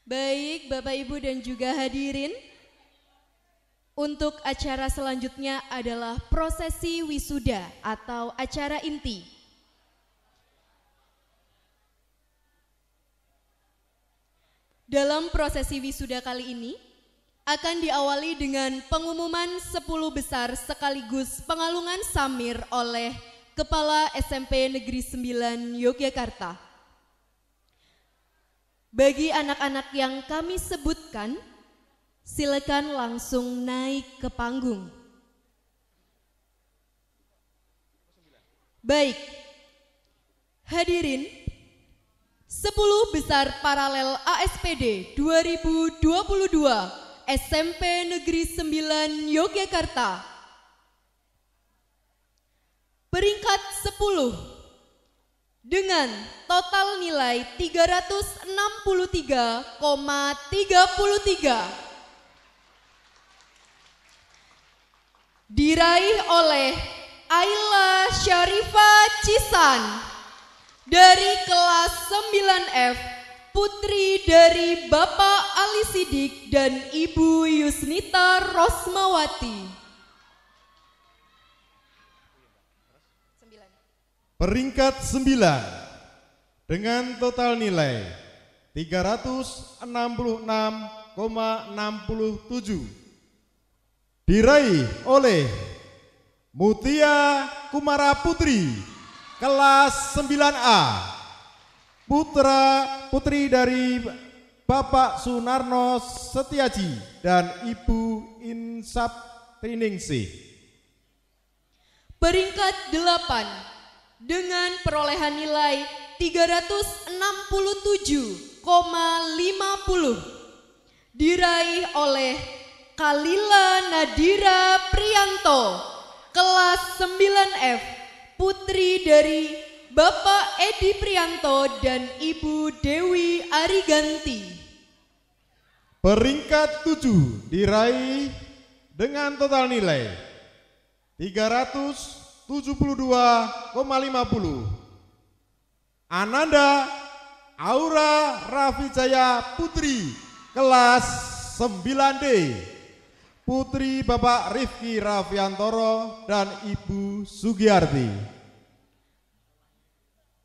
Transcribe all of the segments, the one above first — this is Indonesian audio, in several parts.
Baik, Bapak Ibu dan juga hadirin, untuk acara selanjutnya adalah prosesi wisuda atau acara inti. Dalam prosesi wisuda kali ini akan diawali dengan pengumuman 10 besar sekaligus pengalungan samir oleh Kepala SMP Negeri 9 Yogyakarta. Bagi anak-anak yang kami sebutkan, silakan langsung naik ke panggung. Baik, hadirin, 10 besar paralel ASPD 2022 SMP Negeri 9 Yogyakarta. Peringkat 10 dengan total nilai 363,33 diraih oleh Ayla Syarifah Cisan dari kelas 9F, putri dari Bapak Ali Sidik dan Ibu Yusnita Rosmawati. Peringkat 9 dengan total nilai 366,67 diraih oleh Mutia Kumara Putri kelas 9A, putri dari Bapak Sunarno Setiaji dan Ibu Insap Triningsih. Peringkat 8 dengan perolehan nilai 367,50 diraih oleh Kalila Nadira Priyanto kelas 9F, putri dari Bapak Edi Priyanto dan Ibu Dewi Ariganti. Peringkat 7 diraih dengan total nilai 372,50 Ananda Aura Raffijaya Putri kelas 9D, putri Bapak Rifki Raffiantoro dan Ibu Sugiyarti.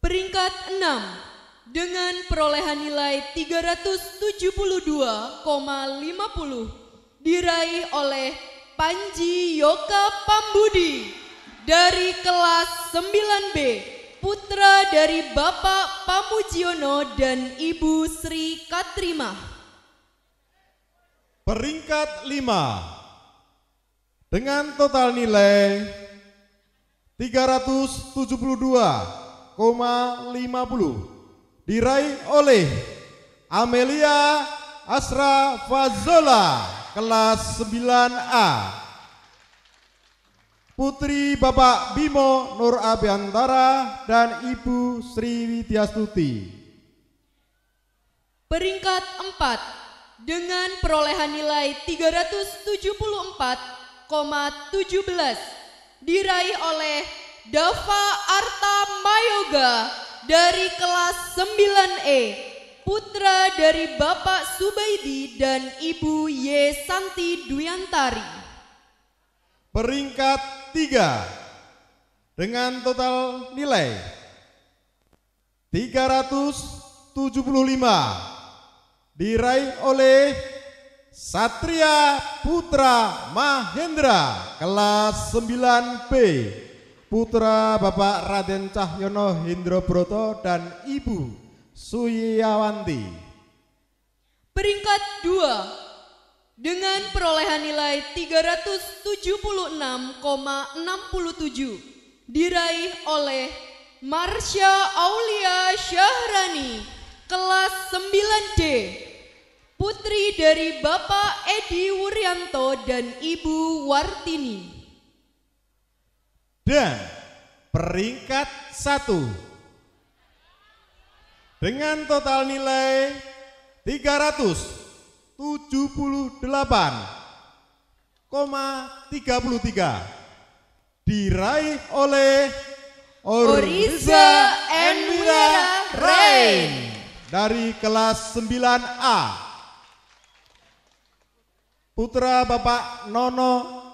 Peringkat 6 dengan perolehan nilai 372,50 diraih oleh Panji Yoka Pambudi dari kelas 9B, putra dari Bapak Pamujiono dan Ibu Sri Katrimah. Peringkat 5 dengan total nilai 372,50 diraih oleh Amelia Asra Fazola kelas 9A, putri Bapak Bimo Nur Abiantara dan Ibu Sri Widyastuti. Peringkat 4 dengan perolehan nilai 374,17 diraih oleh Dava Arta Mayoga dari kelas 9E, putra dari Bapak Subaidi dan Ibu Y. Santi Dwiantari. Peringkat 3 dengan total nilai 375 diraih oleh Satria Putra Mahendra kelas 9B, putra Bapak Raden Cahyono Hendrobroto dan Ibu Suyawanti. Peringkat 2 dengan perolehan nilai 376,67 diraih oleh Marsha Aulia Syahrani kelas 9D, putri dari Bapak Edi Wuryanto dan Ibu Wartini. Dan peringkat 1 dengan total nilai 378,33 diraih oleh Oriza Enwira Rain dari kelas 9A, putra Bapak Nono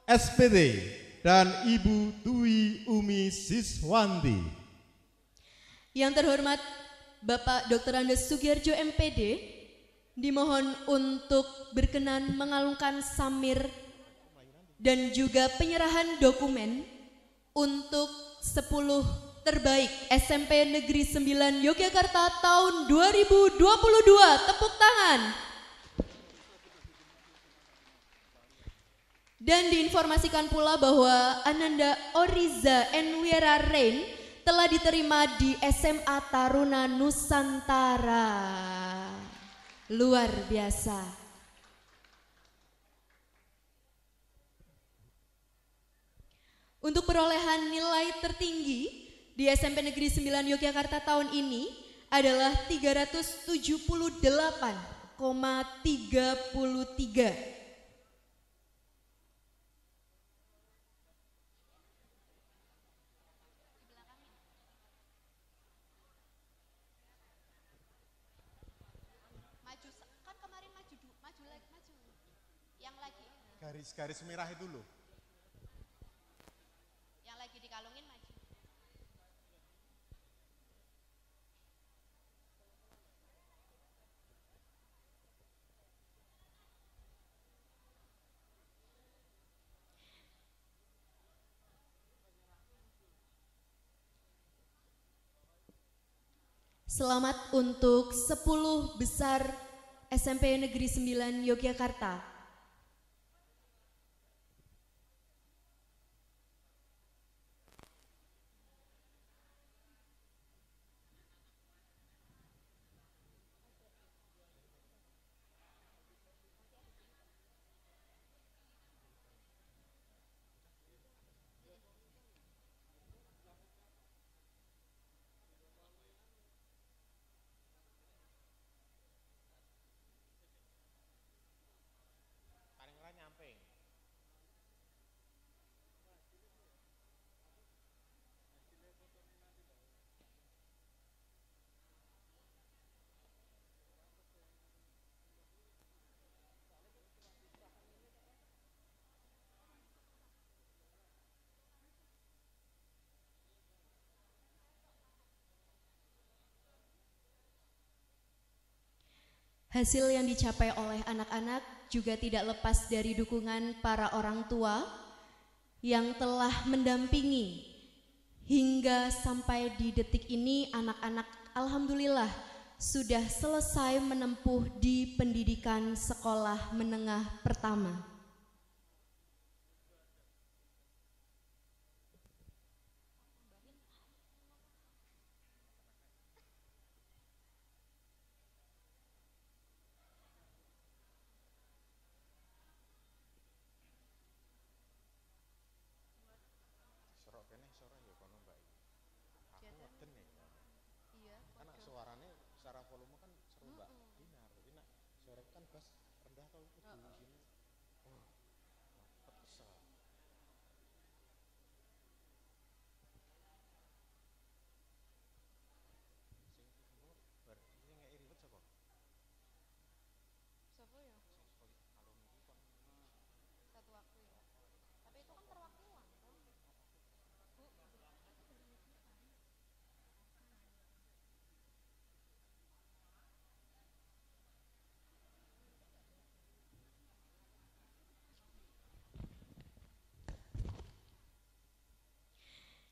SPD dan Ibu Dwi Umi Siswanti. Yang terhormat Bapak Dr. Andes Sugiarjo MPD dimohon untuk berkenan mengalungkan samir dan juga penyerahan dokumen untuk 10 terbaik SMP Negeri 9 Yogyakarta tahun 2022. Tepuk tangan. Dan diinformasikan pula bahwa Ananda Oriza Enwiera Rain telah diterima di SMA Taruna Nusantara. Luar biasa. Untuk perolehan nilai tertinggi di SMP Negeri 9 Yogyakarta tahun ini adalah 378,33. Garis-garis merah itu loh. Yang lagi dikalungin maju. Selamat untuk 10 besar SMP Negeri 9 Yogyakarta. Hasil yang dicapai oleh anak-anak juga tidak lepas dari dukungan para orang tua yang telah mendampingi hingga sampai di detik ini. Anak-anak alhamdulillah sudah selesai menempuh di pendidikan sekolah menengah pertama. Suaranya secara volume kan seru Mbak Dinar, jadi nak suara kan bass rendah kalau di sini. Kesel. Sing ngeki ribet sapa? Sapa ya? Satu waktu ya. Tapi itu kan perwakilan.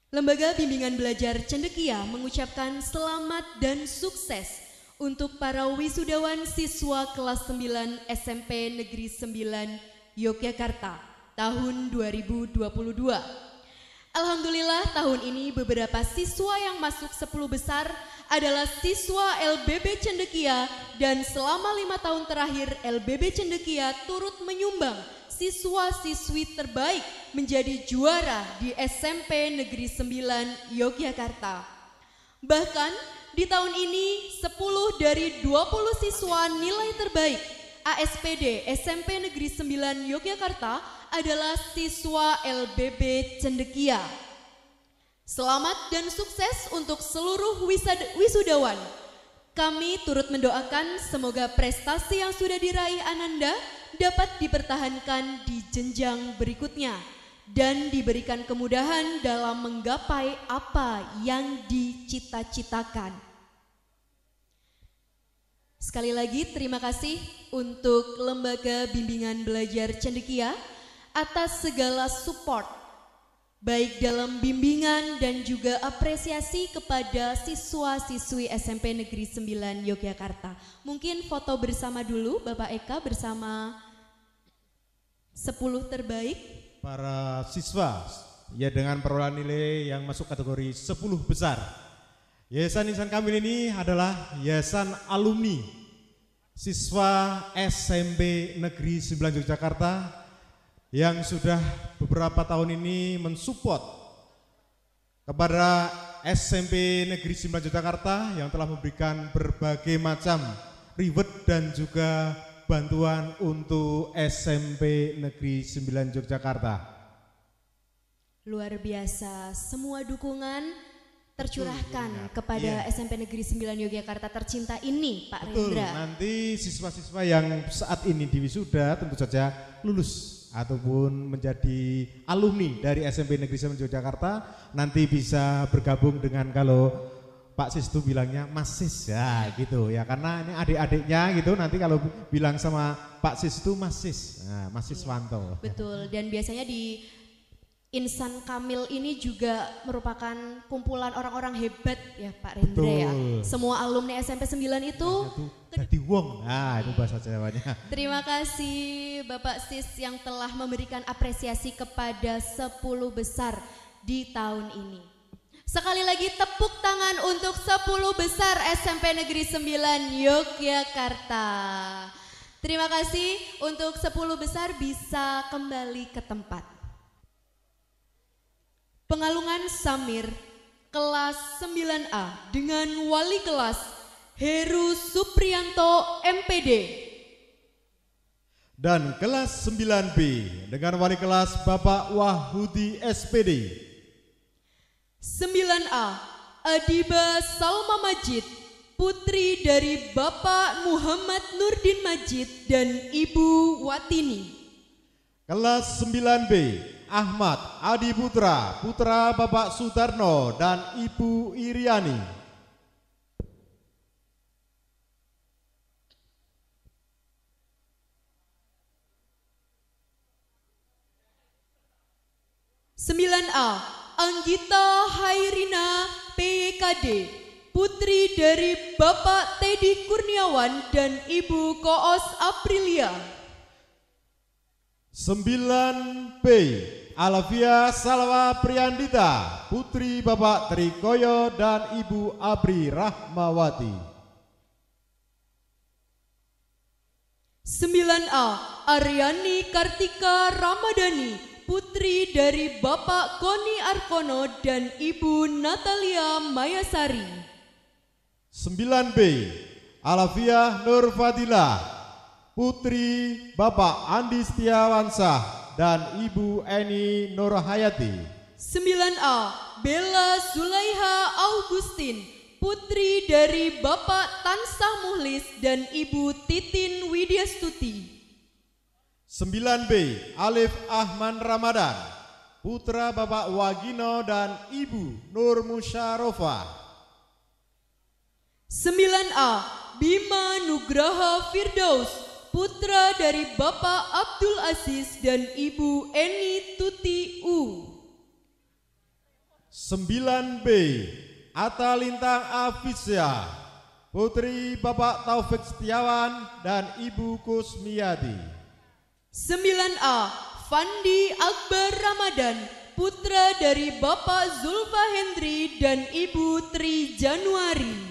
Lembaga Bimbingan Belajar Cendekia mengucapkan selamat dan sukses untuk para wisudawan siswa kelas 9 SMP Negeri 9 Yogyakarta tahun 2022. Alhamdulillah tahun ini beberapa siswa yang masuk 10 besar adalah siswa LBB Cendekia dan selama 5 tahun terakhir LBB Cendekia turut menyumbang siswa-siswi terbaik menjadi juara di SMP Negeri 9 Yogyakarta. Bahkan di tahun ini 10 dari 20 siswa nilai terbaik ASPD SMP Negeri 9 Yogyakarta adalah siswa LBB Cendekia. Selamat dan sukses untuk seluruh wisudawan. Kami turut mendoakan semoga prestasi yang sudah diraih Ananda dapat dipertahankan di jenjang berikutnya dan diberikan kemudahan dalam menggapai apa yang dicita-citakan. Sekali lagi terima kasih untuk Lembaga Bimbingan Belajar Cendekia atas segala support baik dalam bimbingan dan juga apresiasi kepada siswa-siswi SMP Negeri 9 Yogyakarta. Mungkin foto bersama dulu Bapak Eka bersama 10 terbaik. Para siswa ya dengan perolehan nilai yang masuk kategori 10 besar. Yayasan Insan Kamil ini adalah yayasan alumni siswa SMP Negeri 9 Yogyakarta yang sudah beberapa tahun ini mensupport kepada SMP Negeri 9 Yogyakarta yang telah memberikan berbagai macam reward dan juga bantuan untuk SMP Negeri 9 Yogyakarta. Luar biasa, semua dukungan tercurahkan kepada SMP Negeri 9 Yogyakarta tercinta ini, Pak Rendra. Nanti siswa-siswa yang saat ini diwisuda tentu saja lulus ataupun menjadi alumni dari SMP Negeri 9 Yogyakarta nanti bisa bergabung dengan kalau Pak Sis itu bilangnya Mas Sis ya gitu ya, karena ini adik-adiknya gitu nanti kalau bilang sama Pak Sis itu Mas Sis, nah, Mas Siswanto. Betul, dan biasanya di Insan Kamil ini juga merupakan kumpulan orang-orang hebat ya Pak Rendra. Betul. Ya. Semua alumni SMP 9 itu jadi wong, nah itu bahasa Jawanya. Terima kasih Bapak Sis yang telah memberikan apresiasi kepada 10 besar di tahun ini. Sekali lagi tepuk tangan untuk 10 besar SMP Negeri 9 Yogyakarta. Terima kasih untuk 10 besar bisa kembali ke tempat. Pengalungan Samir kelas 9A dengan wali kelas Heru Supriyanto MPD. Dan kelas 9B dengan wali kelas Bapak Wahudi SPD. 9A Adiba Salma Majid, putri dari Bapak Muhammad Nurdin Majid dan Ibu Watini. Kelas 9B Ahmad Adi Putra, putra Bapak Sutarno dan Ibu Iriani. A Anggita Hairina PYKD, putri dari Bapak Teddy Kurniawan dan Ibu Koos Aprilia. 9B Alvia Salwa Priandita, putri Bapak Trikoyo dan Ibu Abri Rahmawati. 9A Aryani Kartika Ramadhani, putri dari Bapak Koni Arkono dan Ibu Natalia Mayasari. 9B Alvia Nur Fadilah, putri Bapak Andi Setiawansah dan Ibu Eni Nurhayati. 9A Bella Zulaiha Augustin, putri dari Bapak Tansah Muhlis dan Ibu Titin Widyastuti. 9B Alif Ahman Ramadan, putra Bapak Wagino dan Ibu Nur Musyarofa. 9A Bima Nugraha Firdaus, putra dari Bapak Abdul Aziz dan Ibu Eni Tuti U. 9B Atta Lintang Afisya, putri Bapak Taufik Setiawan dan Ibu Kusmiyati. 9A Fandi Akbar Ramadan, putra dari Bapak Zulfa Hendri dan Ibu Tri Januari.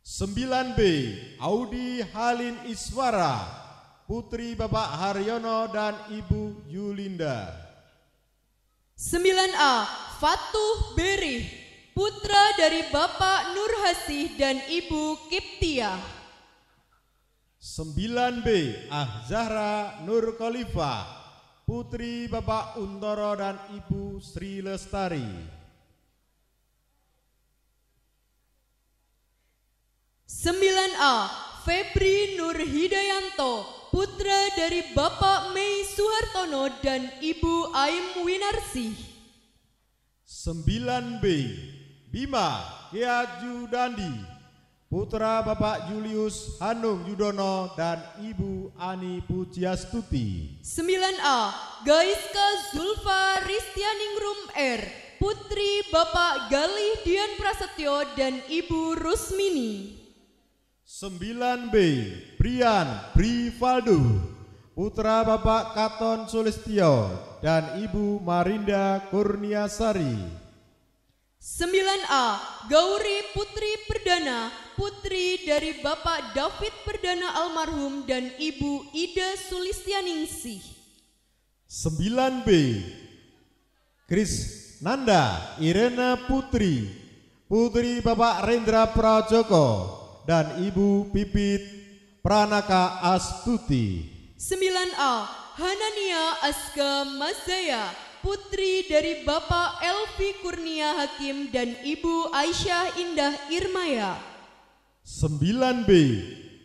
9B Audi Halin Iswara, putri Bapak Haryono dan Ibu Yulinda. 9A Fatuh Berih, putra dari Bapak Nur Hasih dan Ibu Kiptiah. 9B Ahzahra Nur Khalifah, putri Bapak Untoro dan Ibu Sri Lestari. 9A Febri Nur Hidayanto, putra dari Bapak Mei Suhartono dan Ibu Aim Winarsih. 9B, Bima Keaju Dandi, putra Bapak Julius Hanung Yudono dan Ibu Ani Pujiastuti. 9A, Gaiska Zulfa Ristianingrum R, putri Bapak Galih Dian Prasetyo dan Ibu Rusmini. 9B, Brian Brivaldo, putra Bapak Katon Sulistyo dan Ibu Marinda Kurniasari. 9A, Gauri Putri Perdana, putri dari Bapak David Perdana almarhum dan Ibu Ida Sulistianingsih. 9B, Kris Nanda Irena Putri, putri Bapak Rendra Prajoko dan Ibu Pipit Pranaka Astuti. 9A, Hanania Aska Mazaya, putri dari Bapak Elvi Kurnia Hakim dan Ibu Aisyah Indah Irmaya. 9B,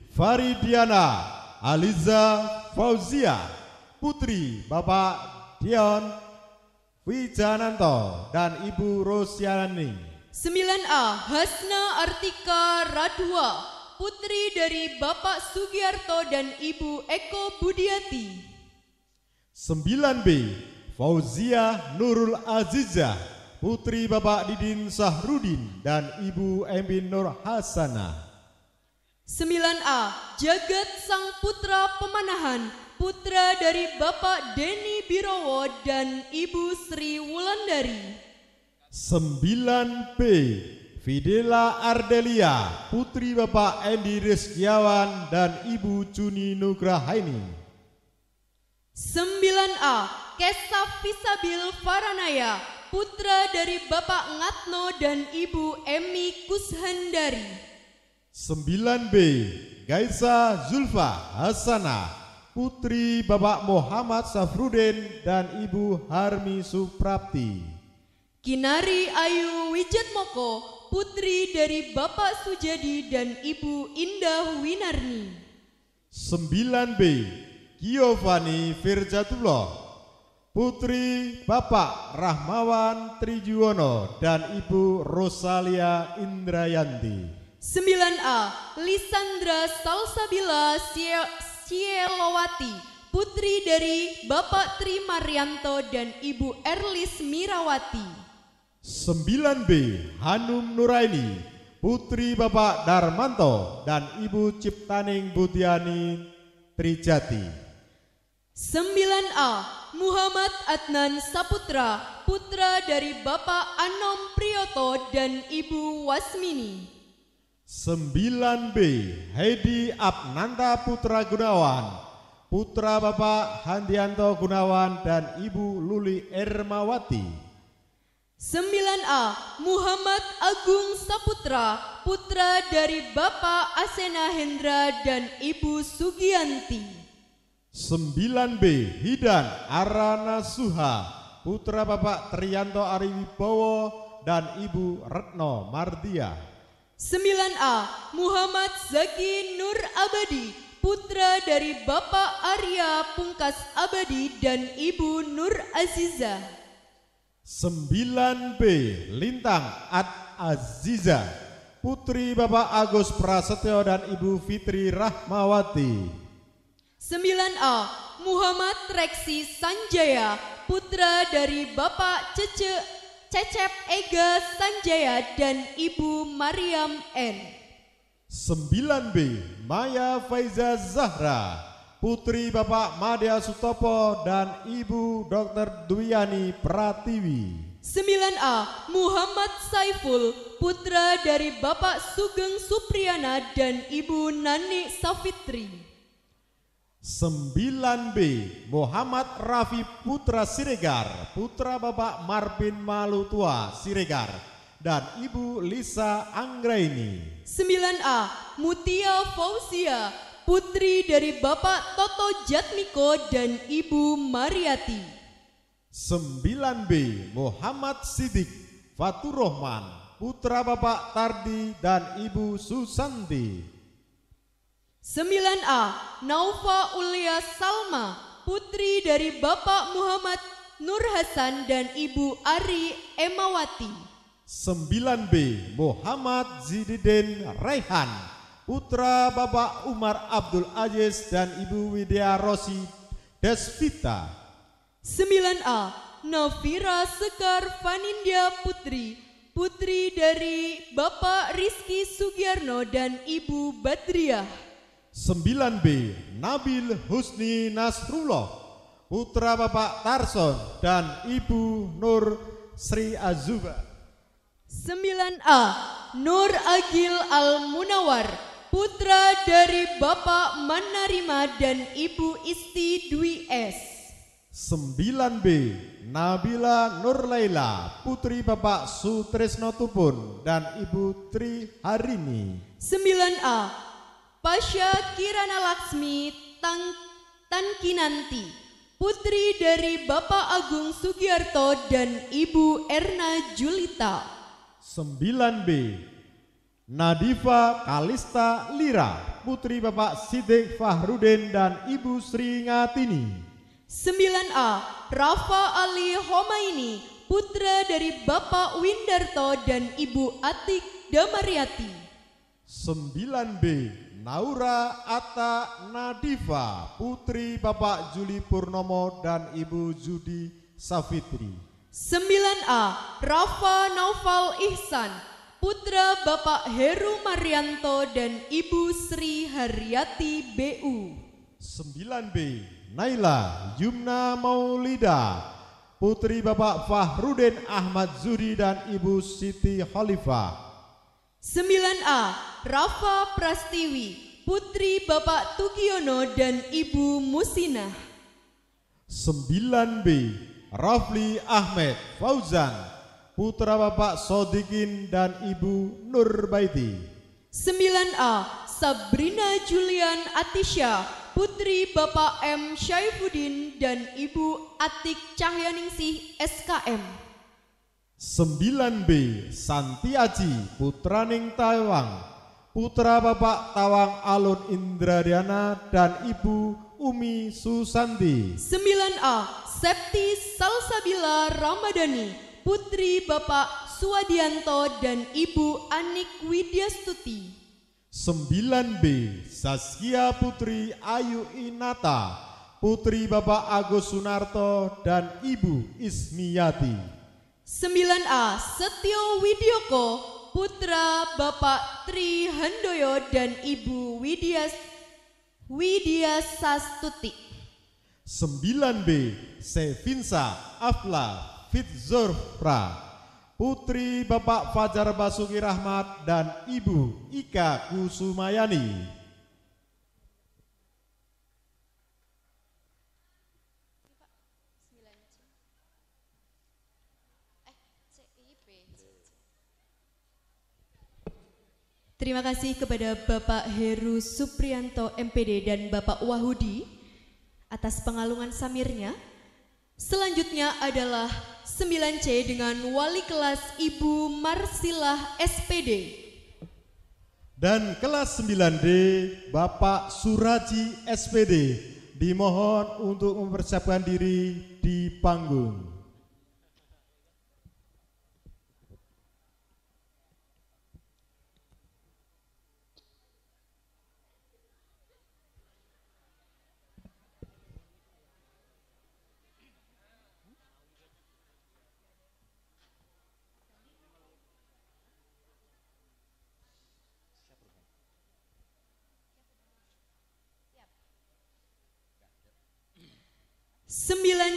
Faridiana Aliza Fauzia, putri Bapak Dion Wijananto dan Ibu Rosiani. 9A, Hasna Artika Radwa, putri dari Bapak Sugiarto dan Ibu Eko Budiati. 9B, Fauzia Nurul Azizah, putri Bapak Didin Sahrudin dan Ibu Emin Nur Hasanah. 9A, Jagat Sang Putra Pemanahan, putra dari Bapak Denny Birowo dan Ibu Sri Wulandari. 9B, Fidela Ardelia, putri Bapak Endi Rizkiawan dan Ibu Juni Nugrahaini. 9A, Kesaf Fisabil Faranaya, putra dari Bapak Ngatno dan Ibu Emi Kushandari. 9B, Gaisa Zulfa Hasanah, putri Bapak Muhammad Safrudin dan Ibu Harmi Suprapti. Kinari Ayu Wijatmoko, putri dari Bapak Sujadi dan Ibu Indah Winarni. 9B, Giovanni Firjatullah, putri Bapak Rahmawan Trijuwono dan Ibu Rosalia Indrayanti. 9A, Lisandra Salsabila Sielowati, putri dari Bapak Tri Marianto dan Ibu Erlis Mirawati. 9B, Hanum Nuraini, putri Bapak Darmanto dan Ibu Ciptaning Budiani Trijati. 9A, Muhammad Adnan Saputra, putra dari Bapak Anom Priyoto dan Ibu Wasmini. 9B, Heidi Abnanta Putra Gunawan, putra Bapak Handianto Gunawan dan Ibu Luli Ermawati. 9A, Muhammad Agung Saputra, putra dari Bapak Asena Hendra dan Ibu Sugianti. 9B, Hidan Arana Suha, putra Bapak Triyanto Ariwibowo dan Ibu Retno Mardia. 9A, Muhammad Zaki Nur Abadi, putra dari Bapak Arya Pungkas Abadi dan Ibu Nur Aziza. 9B, Lintang Ad Aziza, putri Bapak Agus Prasetyo dan Ibu Fitri Rahmawati. 9A, Muhammad Reksi Sanjaya, putra dari Bapak Cecep Ega Sanjaya dan Ibu Mariam N. 9B, Maya Faiza Zahra, putri Bapak Madya Sutopo dan Ibu Dr. Dwiani Pratiwi. 9A, Muhammad Saiful, putra dari Bapak Sugeng Supriyana dan Ibu Nani Safitri. 9B, Muhammad Rafi Putra Siregar, putra Bapak Marpin Malutua Siregar dan Ibu Lisa Anggraini. 9A, Mutia Fauzia, putri dari Bapak Toto Jatmiko dan Ibu Mariati. 9B, Muhammad Sidik Faturrohman, putra Bapak Tardi dan Ibu Susanti. 9A, Naufa Ulia Salma, putri dari Bapak Muhammad Nur Hasan dan Ibu Ari Emawati. 9B, Muhammad Zididin Raihan, putra Bapak Umar Abdul Aziz dan Ibu Widya Rosi Desvita. 9A, Nafira Sekar Fanindya Putri, putri dari Bapak Rizky Sugiarno dan Ibu Badriah. 9B, Nabil Husni Nasrullah, putra Bapak Tarson dan Ibu Nur Sri Azuba. 9A, Nur Agil Al-Munawar, putra dari Bapak Manarima dan Ibu Isti Dwi S. 9B, Nabila Nur Laila, putri Bapak Sutresno Tupun dan Ibu Tri Harini. 9A, Pasha Kirana Laksmi Tankinanti, putri dari Bapak Agung Sugiarto dan Ibu Erna Julita. 9B, Nadifa Kalista Lira, putri Bapak Sidik Fahrudin dan Ibu Sri Ngatini. 9A, Rafa Ali Homaini, putra dari Bapak Windarto dan Ibu Atik Damaryati. 9B, Naura Atta Nadifa, putri Bapak Juli Purnomo dan Ibu Judi Safitri. 9A, Rafa Naufal Ihsan, putra Bapak Heru Marianto dan Ibu Sri Haryati BU. 9B, Naila Yumna Maulida, putri Bapak Fahrudin Ahmad Zuri dan Ibu Siti Khalifah. 9A, Rafa Prastiwi, putri Bapak Tugiono dan Ibu Musinah. 9B, Rafli Ahmed Fauzan, putra Bapak Sodikin dan Ibu Nurbaiti. 9A, Sabrina Julian Atisha, putri Bapak M. Syaifuddin dan Ibu Atik Cahyaningsih SKM. 9B, Santi Aji Putraning Tawang, putra Bapak Tawang Alun Indradiana dan Ibu Umi Susanti. 9A, Septi Salsabila Ramadhani, putri Bapak Suwadianto dan Ibu Anik Widyastuti. 9B, Saskia Putri Ayu Inata, putri Bapak Agus Sunarto dan Ibu Ismiyati. 9A, Setio Widyoko, putra Bapak Tri Handoyo dan Ibu Widya Sastuti. 9B, Sevinsa Afla Fitzurfra, putri Bapak Fajar Basuki Rahmat dan Ibu Ika Kusumayani. 9 Terima kasih kepada Bapak Heru Suprianto MPD dan Bapak Wahudi atas pengalungan samirnya. Selanjutnya adalah 9C dengan wali kelas Ibu Marsilah SPD. Dan kelas 9D Bapak Suraji SPD dimohon untuk mempersiapkan diri di panggung.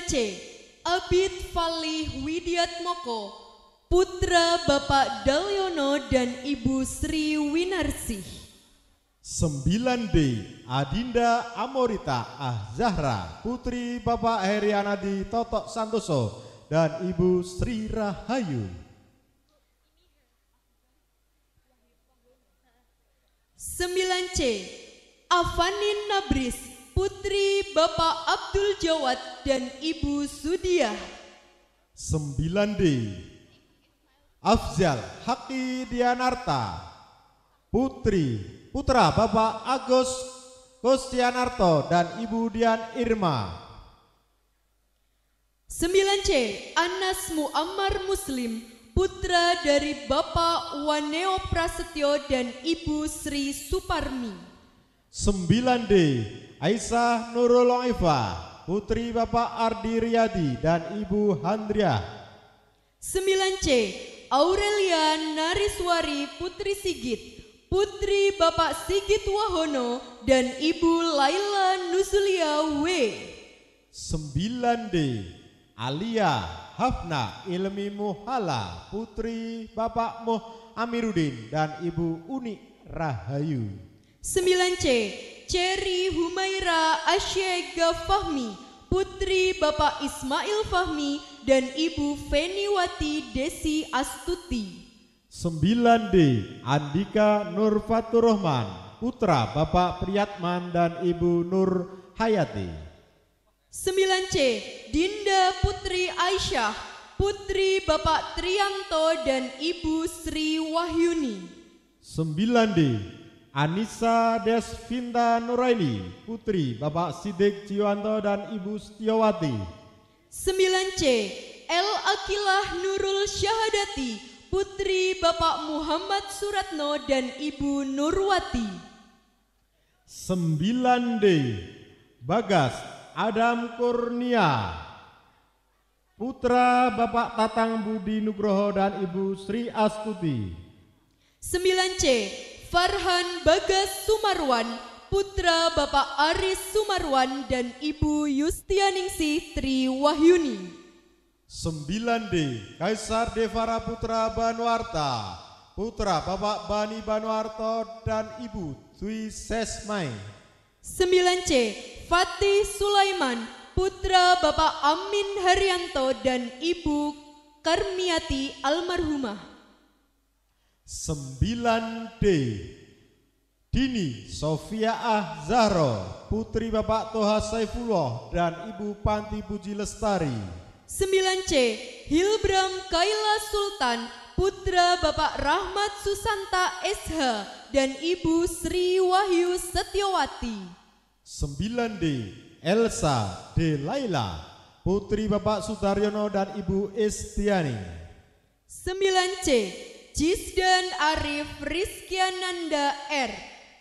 C. Abid Falih Widiatmoko, putra Bapak Dalyono dan Ibu Sri Winarsih. 9D Adinda Amorita Ahzahra, putri Bapak Herianadi Totok Santoso dan Ibu Sri Rahayu. 9C Avanin Nabris, putri Bapak Abdul Jawad dan Ibu Sudiah. 9D Afzal Haki Dianarta, putra Bapak Agus Kostianarto dan Ibu Dian Irma. 9C. Anas Muammar Muslim, putra dari Bapak Waneo Prasetyo dan Ibu Sri Suparmi. 9D. Aisyah Nurul Aifa, putri Bapak Ardi Riyadi dan Ibu Handriah. 9C. Aurelia Nariswari Putri Sigit, putri Bapak Sigit Wahono dan Ibu Laila Nuzulia W. 9D. Alia Hafna Ilmi Muhala, putri Bapak Muh Amiruddin dan Ibu Uni Rahayu. 9C. Cherry Humaira Asyega Fahmi, putri Bapak Ismail Fahmi dan Ibu Feniwati Desi Astuti. 9D. Andika Nur Fatur Rahman, putra Bapak Priyatman dan Ibu Nur Hayati. 9C. Dinda Putri Aisyah, putri Bapak Trianto dan Ibu Sri Wahyuni. 9D. Anissa Desvinta Nuraini, putri Bapak Sidik Jiwanto dan Ibu Setiawati. 9C. El Akilah Nurul Syahadati, putri Bapak Muhammad Suratno dan Ibu Nurwati. 9D. Bagas Adam Kurnia, putra Bapak Tatang Budi Nugroho dan Ibu Sri Astuti. 9C. Farhan Bagas Sumarwan, putra Bapak Aris Sumarwan dan Ibu Yustianingsih Tri Wahyuni. 9D. Kaisar Devara putra Banuarta, putra Bapak Bani Banuarto dan Ibu Dwi Sesmai. 9C. Fatih Sulaiman, putra Bapak Amin Haryanto dan Ibu Karmiati almarhumah. 9D. Dini Sofia Zahro, putri Bapak Toha Saifullah dan Ibu Panti Puji Lestari. 9C. Hilbram Kaila Sultan, putra Bapak Rahmat Susanta SH dan Ibu Sri Wahyu Setiawati. 9D. Elsa De Laila, putri Bapak Sutaryono dan Ibu Estiani. 9C. Jisdan Arif Rizkyananda R,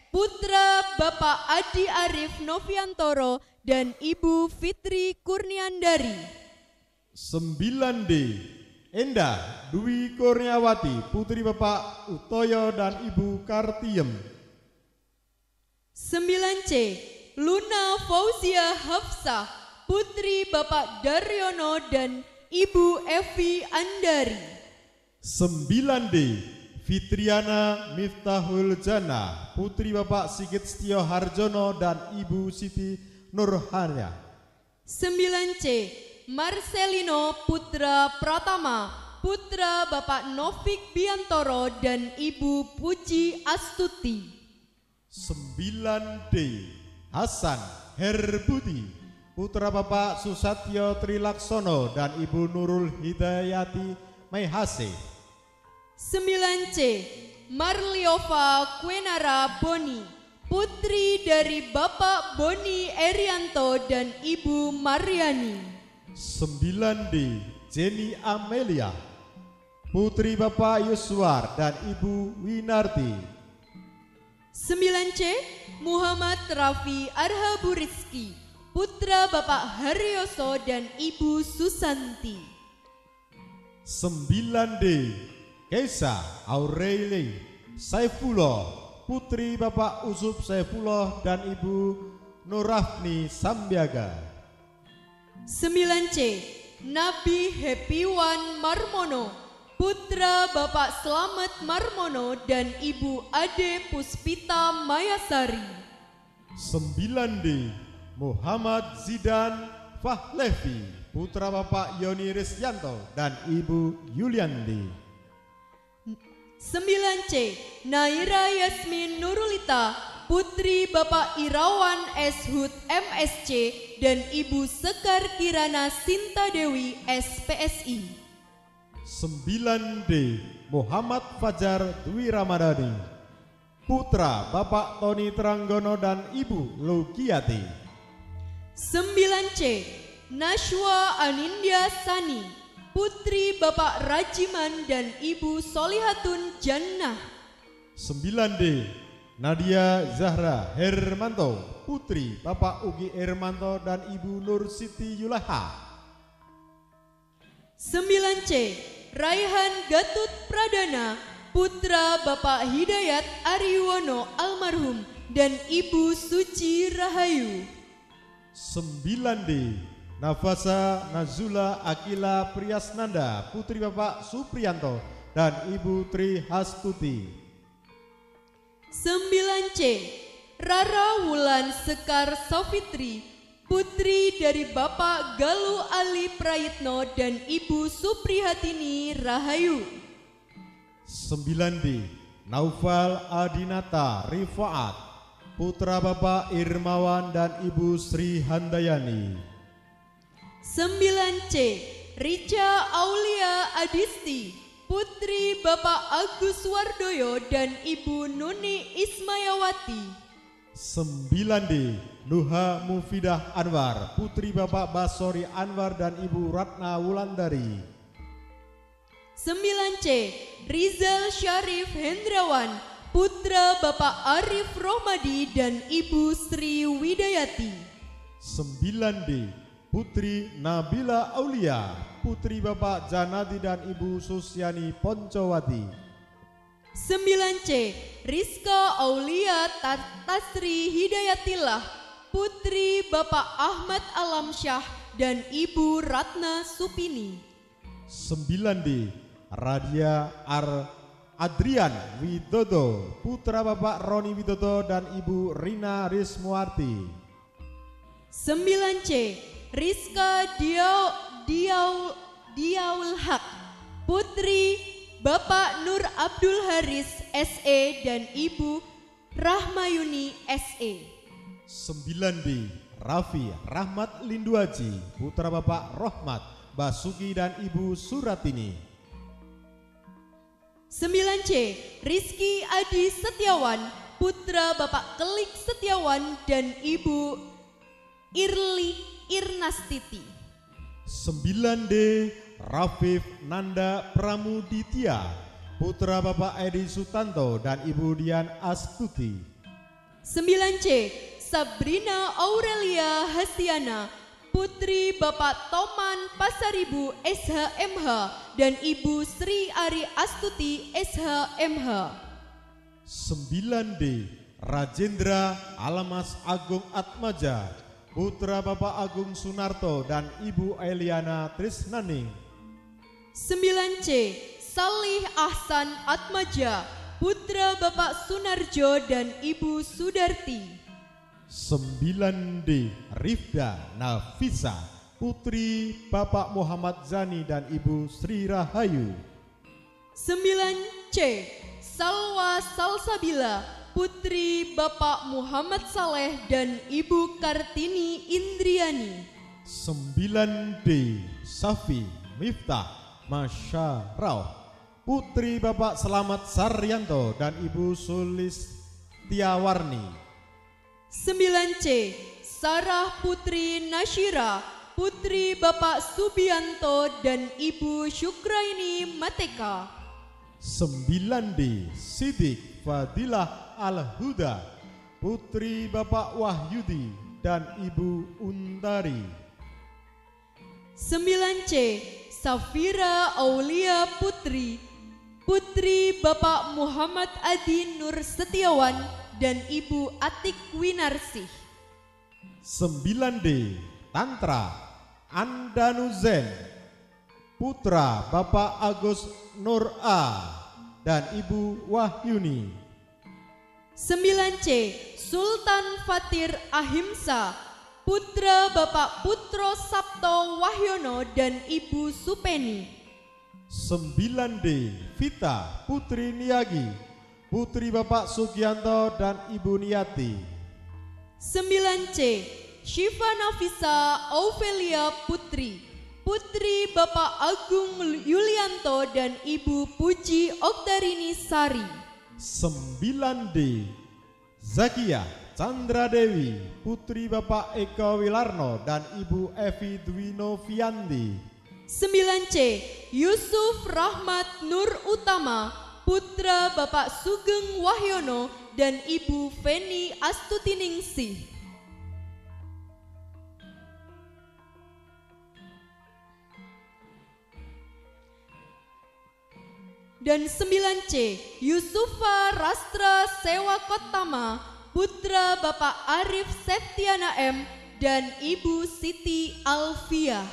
putra Bapak Adi Arif Noviantoro dan Ibu Fitri Kurniandari. 9D. Endah Dwi Kurniawati, putri Bapak Utoyo dan Ibu Kartiem. 9C. Luna Fauzia Hafsah, putri Bapak Daryono dan Ibu Evi Andari. 9D. Fitriana Miftahul Jannah, putri Bapak Sigit Setio Harjono dan Ibu Siti Nurhania. 9C. Marcelino Putra Pratama, putra Bapak Novik Biantoro dan Ibu Puji Astuti. 9D. Hasan Herbudi, putra Bapak Susatyo Trilaksono dan Ibu Nurul Hidayati Maihase. 9C. Marliova Kwenara Boni, putri dari Bapak Boni Erianto dan Ibu Mariani. 9D. Jenny Amelia, putri Bapak Yuswar dan Ibu Winarti. 9C. Muhammad Rafi Arhabu Rizki, putra Bapak Haryoso dan Ibu Susanti. 9D. Keisa Aureli Saifullah, putri Bapak Usub Saifullah dan Ibu Nurafni Sambiaga. 9C. Nabi Hepiwan Marmono, putra Bapak Slamet Marmono dan Ibu Ade Puspita Mayasari. 9D. Muhammad Zidan Fahlevi, putra Bapak Yoni Risyanto dan Ibu Yuliandi. 9C. Naira Yasmin Nurulita, putri Bapak Irawan S. Hud MSC dan Ibu Sekar Kirana Sinta Dewi SPSI. 9D. Muhammad Fajar Dwi Ramadhani, putra Bapak Tony Tranggono dan Ibu Lugiati. 9C, Nashwa Anindya Sani, putri Bapak Rajiman dan Ibu Solihatun Jannah. 9D, Nadia Zahra Hermanto, putri Bapak Ugi Hermanto dan Ibu Nur Siti Yulaha. 9C, Raihan Gatut Pradana, putra Bapak Hidayat Ariwono almarhum dan Ibu Suci Rahayu. 9D, Nafasa Nazula Akila Priyasnanda, putri Bapak Supriyanto dan Ibu Tri Hastuti. 9C, Rara Wulan Sekar Sofitri, putri dari Bapak Galuh Ali Prayitno dan Ibu Suprihatini Rahayu. 9D, Naufal Adinata Rifaat, putra Bapak Irmawan dan Ibu Sri Handayani. 9C, Richa Aulia Adisti, putri Bapak Agus Wardoyo dan Ibu Nuni Ismayawati. 9D, Nuha Mufidah Anwar, putri Bapak Basori Anwar dan Ibu Ratna Wulandari. 9C, Rizal Syarif Hendrawan, putra Bapak Arif Rohmadi dan Ibu Sri Widayati. 9D, Putri Nabila Aulia, putri Bapak Janadi dan Ibu Susiani Poncowati. 9C, Rizka Aulia Tasri Hidayatillah, putri Bapak Ahmad Alamsyah dan Ibu Ratna Supini. 9D, Radia Adrian Widodo, putra Bapak Roni Widodo dan Ibu Rina Rismuarti. 9C, Rizka Diaul Haq, putri Bapak Nur Abdul Haris SE dan Ibu Rahmayuni SE. 9D, Raffi Rahmat Linduaji, putra Bapak Rohmat Basuki dan Ibu Suratini. 9C, Rizky Adi Setiawan, putra Bapak Kelik Setiawan dan Ibu Irnastiti. 9D, Rafif Nanda Pramuditya, putra Bapak Edi Sutanto dan Ibu Dian Astuti. 9C, Sabrina Aurelia Hastiana, putri Bapak Toman Pasaribu SHMH dan Ibu Sri Ari Astuti SHMH. 9D, Rajendra Alamas Agung Atmaja, putra Bapak Agung Sunarto dan Ibu Eliana Trisnaning. 9C, Salih Ahsan Atmaja, putra Bapak Sunarjo dan Ibu Sudarti. 9D, Rifda Nafisa, putri Bapak Muhammad Zani dan Ibu Sri Rahayu. 9C, Salwa Salsabila, putri Bapak Muhammad Saleh dan Ibu Kartini Indriani. 9D, Safi Miftah Masyarau, putri Bapak Selamat Saryanto dan Ibu Sulistiawarni. 9C, Sarah Putri Nasyira, putri Bapak Subianto dan Ibu Syukraini Mateka. 9D, Sidik Fadilah Al-Huda, putri Bapak Wahyudi dan Ibu Untari. 9C, Safira Aulia Putri, putri Bapak Muhammad Adi Nur Setiawan dan Ibu Atik Winarsih. 9D, Tantra Andanuzen, putra Bapak Agus Nur A dan Ibu Wahyuni. 9C, Sultan Fatir Ahimsa, putra Bapak Putro Sabto Wahyono dan Ibu Supeni. 9D, Vita Putri Niagi, putri Bapak Sugianto dan Ibu Niati. 9C, Syifa Nafisa Auvelia Putri, putri Bapak Agung Yulianto dan Ibu Puji Oktarini Sari. 9D Zakia Chandra Dewi, putri Bapak Eka Wilarno dan Ibu Evi Dwinovianti. 9C Yusuf Rahmat Nur Utama, putra Bapak Sugeng Wahyono dan Ibu Feni Astutiningsih. Dan 9C Yusufa Rastra Sewakotama, putra Bapak Arif Septiana M dan Ibu Siti Alfiah.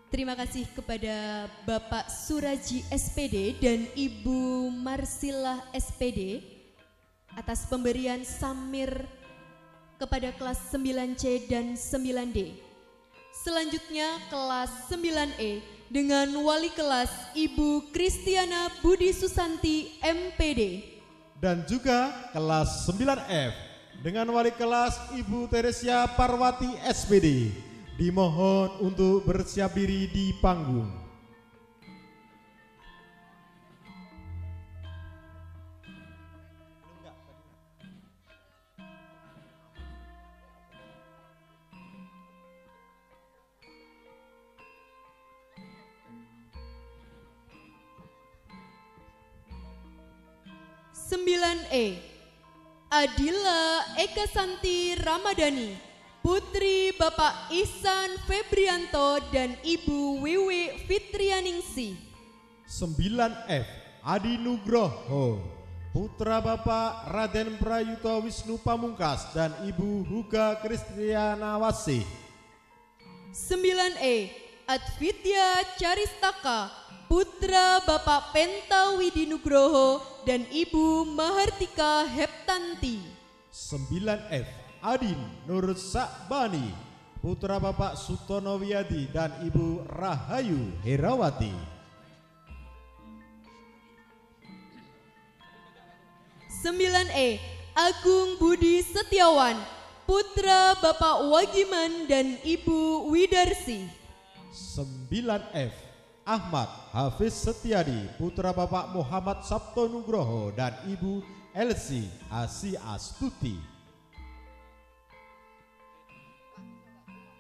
Terima kasih kepada Bapak Suraji SPD dan Ibu Marsilah SPD atas pemberian samir kepada kelas 9C dan 9D. Selanjutnya kelas 9E dengan wali kelas Ibu Kristiana Budi Susanti MPD. Dan juga kelas 9F dengan wali kelas Ibu Teresia Parwati SPD. Dimohon untuk bersiap diri di panggung. Adila Eka Santi Ramadhani, putri Bapak Ihsan Febrianto dan Ibu Wiwi Fitrianingsih. 9F Adi Nugroho, putra Bapak Raden Prayuto Wisnu Pamungkas dan Ibu Huga Kristianawasih. 9E Advitya Caristaka, putra Bapak Penta Widi Nugroho dan Ibu Mahartika Heptanti. 9F Adin Nur Sakbani, putra Bapak Sutono Wiyadi dan Ibu Rahayu Herawati. 9E Agung Budi Setiawan, putra Bapak Wagiman dan Ibu Widarsi. 9F Ahmad Hafiz Setiadi, putra Bapak Muhammad Sabto Nugroho dan Ibu Elsi Asi Astuti.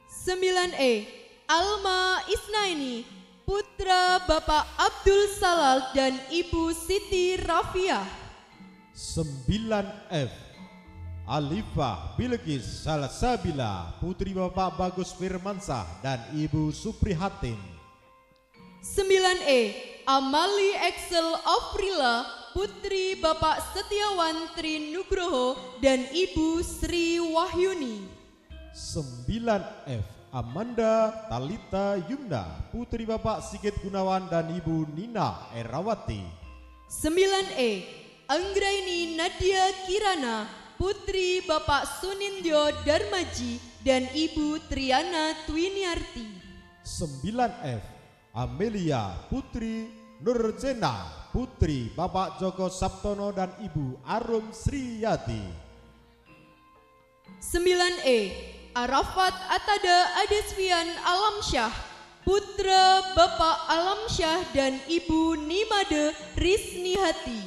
9E Alma Isnaini, putra Bapak Abdul Salal dan Ibu Siti Rafiah. 9F Alifah Bilqis Salsabila, putri Bapak Bagus Firmansah dan Ibu Suprihatin. 9E Amali Excel Afrila, putri Bapak Setiawan Tri Nugroho dan Ibu Sri Wahyuni. 9F Amanda Talita Yumna, putri Bapak Sigit Gunawan dan Ibu Nina Erawati. 9E Anggraini Nadia Kirana, putri Bapak Sunindyo Darmaji dan Ibu Triana Twiniarti. 9F Amelia Putri Nurjena, putri Bapak Joko Sabtono dan Ibu Arum Sriyati. 9E Arafat Atada Adeswian Alamsyah, putra Bapak Alamsyah dan Ibu Nimade Risnihati.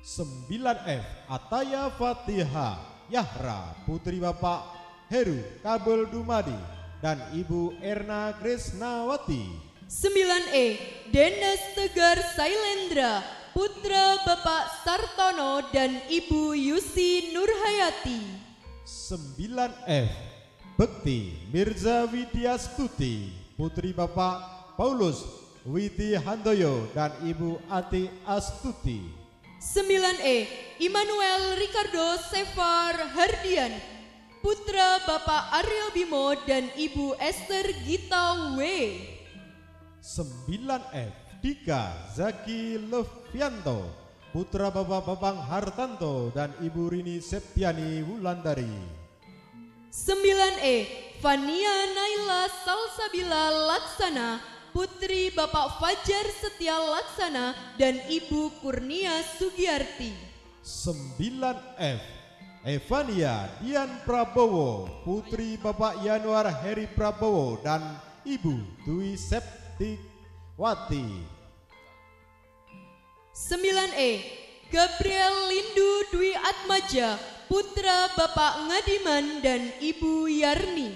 9F Ataya Fatihah Yahra, putri Bapak Heru Kabul Dumadi dan Ibu Erna Krisnawati. 9E Dendas Tegar Sailendra, putra Bapak Sartono dan Ibu Yusi Nurhayati. 9F Bekti Mirza Widyastuti, putri Bapak Paulus Witi Handoyo dan Ibu Ati Astuti. 9E Immanuel Ricardo Sefar Hardian, putra Bapak Aryo Bimo dan Ibu Esther Gita W. 9F Dika Zaki Levianto, putra Bapak Babang Hartanto dan Ibu Rini Septiani Wulandari. 9E Fania Naila Salsabila Laksana, putri Bapak Fajar Setia Laksana dan Ibu Kurnia Sugiyarti. 9F Evania Dian Prabowo, putri Bapak Yanuar Heri Prabowo dan Ibu Dwi Septiwati. 9E, Gabriel Lindu Dwi Atmaja, putra Bapak Ngadiman dan Ibu Yarni.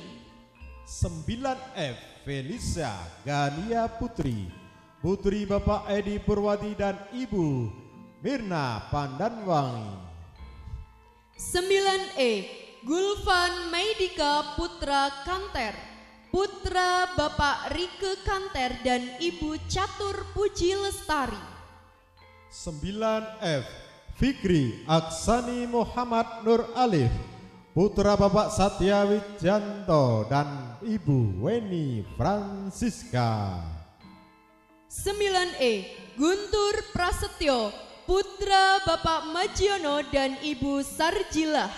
9F, Felisa Gania Putri, putri Bapak Edi Purwati dan Ibu Mirna Pandanwangi. 9E, Gulvan Maidika putra Kanter, putra Bapak Rike Kanter dan Ibu Catur Puji Lestari. 9F, Fikri Aksani Muhammad Nur Alif, putra Bapak Satya Wijanto dan Ibu Weni Francisca. 9E, Guntur Prasetyo, putra Bapak Majiono dan Ibu Sarjilah.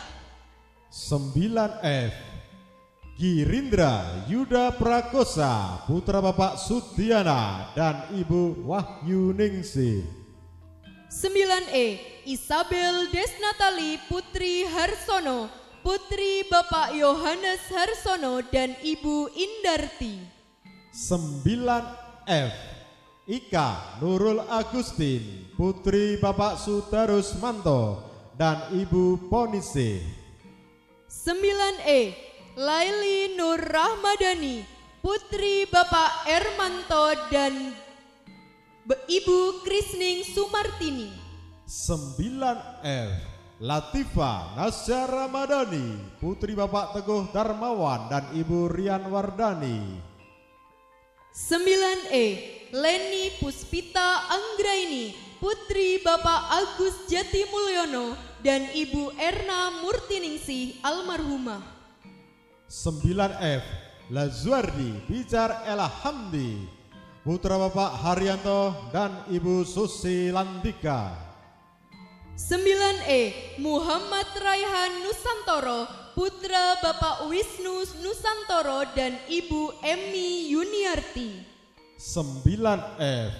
9F, Girindra Yuda Prakosa, putra Bapak Sudiana dan Ibu Wahyu Ningsih. 9E, Isabel Desnatali putri Harsono, putri Bapak Yohanes Harsono dan Ibu Indarti. 9F, Ika Nurul Agustin, putri Bapak Sudarusmanto dan Ibu Ponise. 9E, Laili Nur Rahmadani, putri Bapak Ermanto dan Ibu Krisning Sumartini. 9F, Latifa Nasya Ramadhani, putri Bapak Teguh Darmawan dan Ibu Rian Wardani. 9E, Leni Puspita Anggraini, putri Bapak Agus Jatimulyono dan Ibu Erna Murtiningsih almarhumah. 9F, Lazuardi Bijar Elhamdi, putra Bapak Haryanto dan Ibu Susi Landika. 9E, Muhammad Raihan Nusantoro, putra Bapak Wisnu Nusantoro dan Ibu Emi Yuniarti. 9F,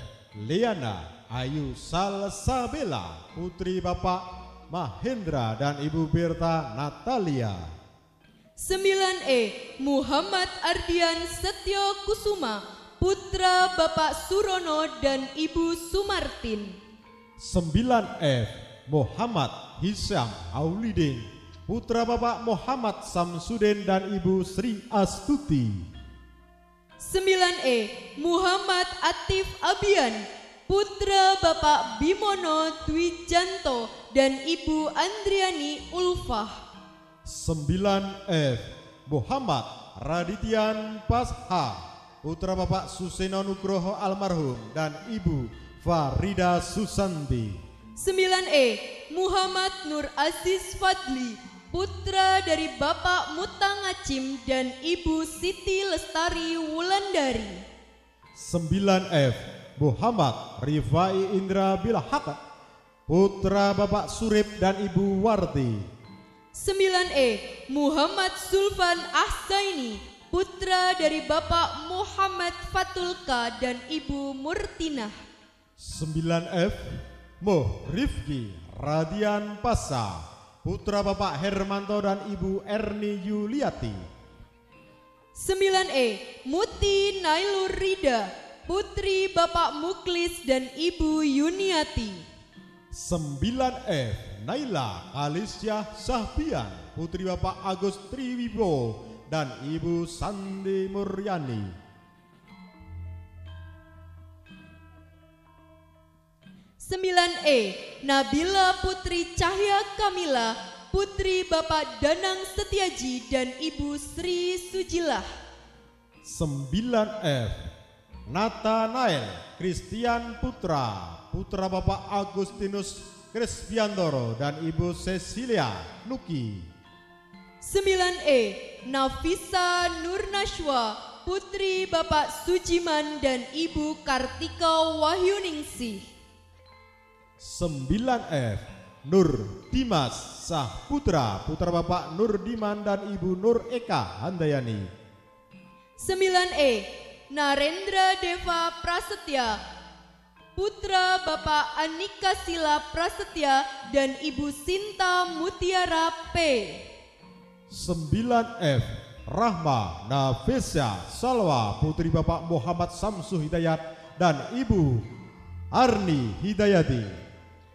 Liana Ayu Salsabela, putri Bapak Mahendra dan Ibu Birta Natalia. 9E, Muhammad Ardian Setyo Kusuma, putra Bapak Surono dan Ibu Sumartin. 9F, Muhammad Hisham Aulidin, putra Bapak Muhammad Samsudin dan Ibu Sri Astuti. 9E, Muhammad Atif Abian, putra Bapak Bimono Dwijanto dan Ibu Andriani Ulfah. 9F, Muhammad Radityan Pasha, putra Bapak Suseno Nugroho almarhum dan Ibu Farida Susanti. 9E, Muhammad Nur Aziz Fadli, putra dari Bapak Mutangacim dan Ibu Siti Lestari Wulandari. 9F, Muhammad Rifai Indra Bilhaq, putra Bapak Surip dan Ibu Warti. 9E, Muhammad Sulfan Ahsaini, putra dari Bapak Muhammad Fatulka dan Ibu Murtinah. 9F, Moh Rifki Radian Pasa, putra Bapak Hermanto dan Ibu Erni Yuliati. 9E, Muti Nailur Rida, putri Bapak Muklis dan Ibu Yuniati. 9F, Naila Alicia Sahbian, putri Bapak Agus Triwibo dan Ibu Sandi Muryani. 9E, Nabila Putri Cahya Kamila, putri Bapak Danang Setiaji dan Ibu Sri Sujilah. 9F, Nathanael Christian Putra, putra Bapak Agustinus Krisbiantoro dan Ibu Cecilia Nuki. 9E, Nafisa Nurnashwa, putri Bapak Sujiman dan Ibu Kartika Wahyuningsih. 9F, Nur Dimas Sahputra, putra Bapak Nur Diman dan Ibu Nur Eka Handayani. 9E, Narendra Deva Prasetya, putra Bapak Anika Sila Prasetya dan Ibu Sinta Mutiara P. 9F Rahma Nafisya Salwa putri Bapak Muhammad Samsu Hidayat dan Ibu Arni Hidayati.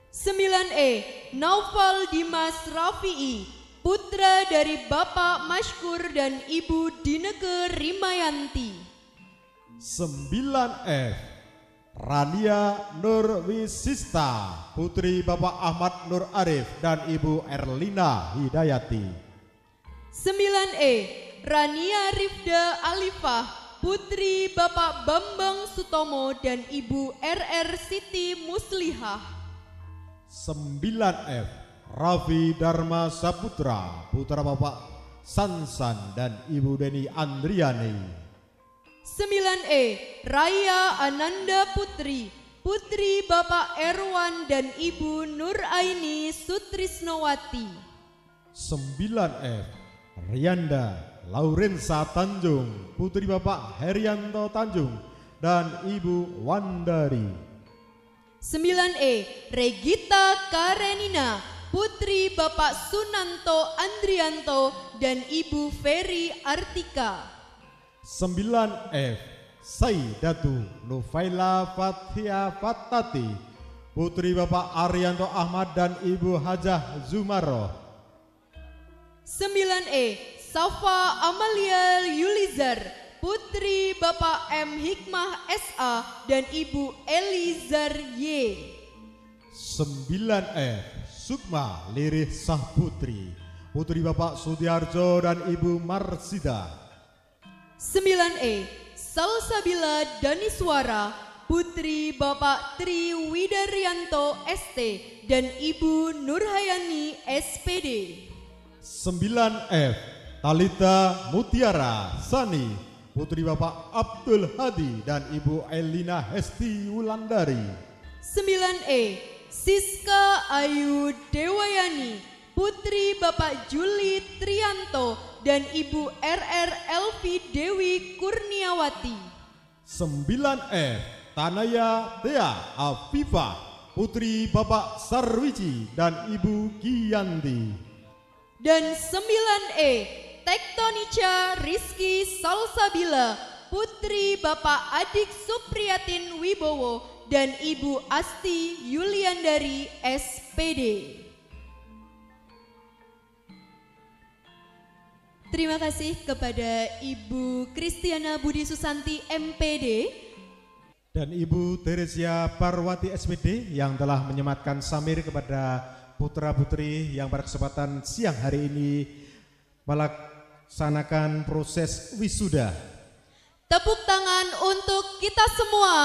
9E Naufal Dimas Rafi'i putra dari Bapak Mashkur dan Ibu Dineke Rimayanti. 9F Rania Nur Wisista putri Bapak Ahmad Nur Arif dan Ibu Erlina Hidayati. 9E Rania Rifda Alifah putri Bapak Bambang Sutomo dan Ibu RR Siti Muslihah. 9F Raffi Dharma Saputra putra Bapak Sansan dan Ibu Deni Andriani. 9E Raya Ananda Putri putri Bapak Erwan dan Ibu Nur Aini Sutrisnowati. 9F Rianda Laurensa Tanjung putri Bapak Herianto Tanjung dan Ibu Wandari. 9E Regita Karenina putri Bapak Sunanto Andrianto dan Ibu Ferry Artika. 9F Saidatu Nufaila Fathia Fatati putri Bapak Arianto Ahmad dan Ibu Hajah Zumaroh. 9E Safa Amalia Yulizar putri Bapak M Hikmah SA dan Ibu Elizar Y. 9F Sukma Lirih Sahputri putri Bapak Sudiarjo dan Ibu Marsida. 9E Salsabila Daniswara putri Bapak Tri Widaryanto ST dan Ibu Nurhayani SPD. 9F Talita Mutiara Sani putri Bapak Abdul Hadi dan Ibu Elina Hesti Wulandari. 9E Siska Ayu Dewayani putri Bapak Juli Trianto dan Ibu RR Elvi Dewi Kurniawati. 9F Tanaya Tea Afifah putri Bapak Sarwiji dan Ibu Giyanti. Dan 9E Tektonica Rizky Salsabila putri Bapak Adik Supriyatin Wibowo dan Ibu Asti Yuliandari SPD. Terima kasih kepada Ibu Kristiana Budi Susanti MPD dan Ibu Teresia Parwati SPD yang telah menyematkan samir kepada putra-putri yang pada kesempatan siang hari ini melaksanakan proses wisuda. Tepuk tangan untuk kita semua.